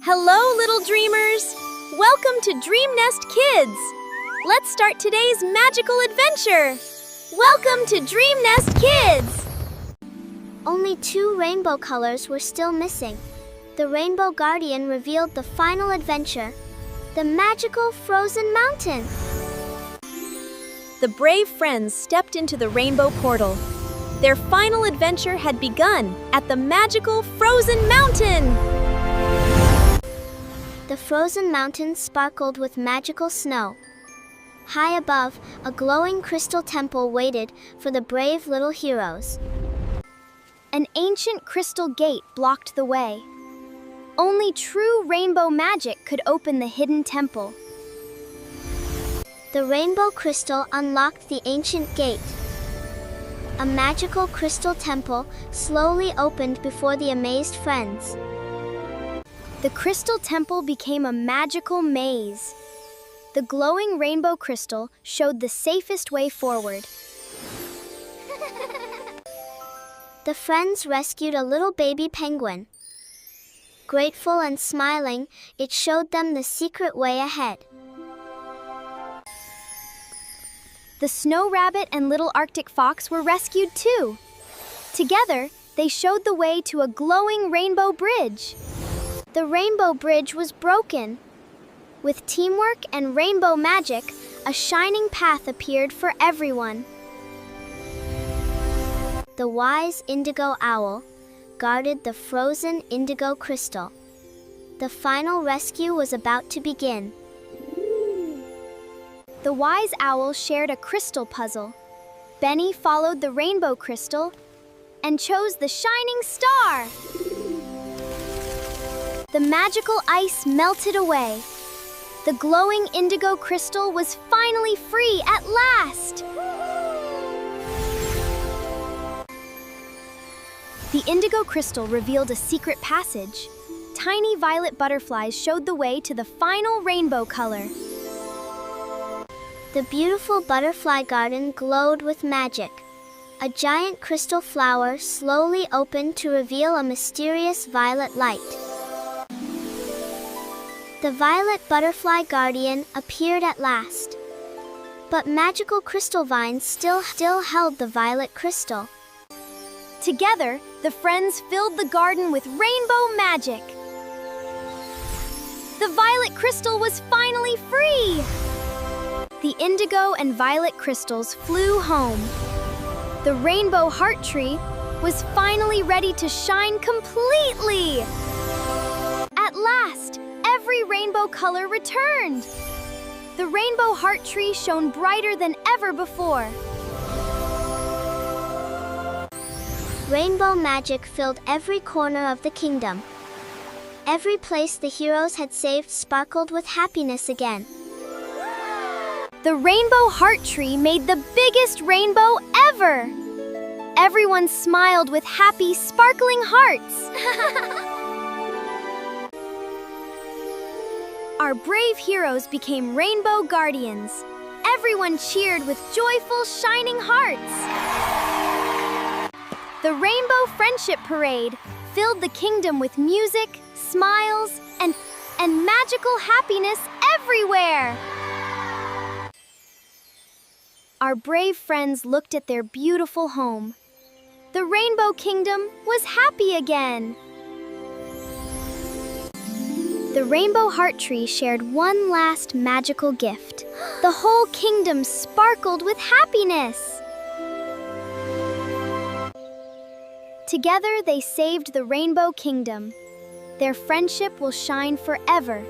Hello, little dreamers! Welcome to DreamNest Kids! Let's start today's magical adventure! Welcome to DreamNest Kids! Only 2 rainbow colors were still missing. The Rainbow Guardian revealed the final adventure, the magical frozen mountain. The brave friends stepped into the rainbow portal. Their final adventure had begun at the magical frozen mountain. The frozen mountain sparkled with magical snow. High above, a glowing crystal temple waited for the brave little heroes. An ancient crystal gate blocked the way. Only true rainbow magic could open the hidden temple. The rainbow crystal unlocked the ancient gate. A magical crystal temple slowly opened before the amazed friends. The crystal temple became a magical maze. The glowing rainbow crystal showed the safest way forward. The friends rescued a little baby penguin. Grateful and smiling, it showed them the secret way ahead. The snow rabbit and little Arctic fox were rescued too. Together, they showed the way to a glowing rainbow bridge. The rainbow bridge was broken. With teamwork and rainbow magic, a shining path appeared for everyone. The wise indigo owl guarded the frozen indigo crystal. The final rescue was about to begin. The wise owl shared a crystal puzzle. Benny followed the rainbow crystal and chose the shining star. The magical ice melted away. The glowing indigo crystal was finally free at last. The indigo crystal revealed a secret passage. Tiny violet butterflies showed the way to the final rainbow color. The beautiful butterfly garden glowed with magic. A giant crystal flower slowly opened to reveal a mysterious violet light. The violet butterfly guardian appeared at last. But magical crystal vines still held the violet crystal. Together, the friends filled the garden with rainbow magic. The violet crystal was finally free. The indigo and violet crystals flew home. The rainbow heart tree was finally ready to shine completely. At last, every rainbow color returned. The rainbow heart tree shone brighter than ever before. Rainbow magic filled every corner of the kingdom. Every place the heroes had saved sparkled with happiness again. The rainbow heart tree made the biggest rainbow ever. Everyone smiled with happy, sparkling hearts. Our brave heroes became rainbow guardians. Everyone cheered with joyful, shining hearts. The Rainbow Friendship Parade filled the kingdom with music, smiles, and magical happiness everywhere. Our brave friends looked at their beautiful home. The Rainbow Kingdom was happy again. The Rainbow Heart Tree shared one last magical gift. The whole kingdom sparkled with happiness. Together, they saved the Rainbow Kingdom. Their friendship will shine forever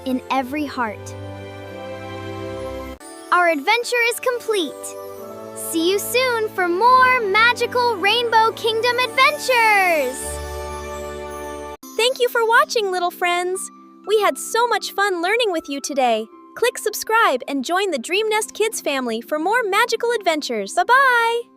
in every heart. Our adventure is complete. See you soon for more magical Rainbow Kingdom adventures! Thank you for watching, little friends. We had so much fun learning with you today. Click subscribe and join the DreamNest Kids family for more magical adventures. Bye-bye!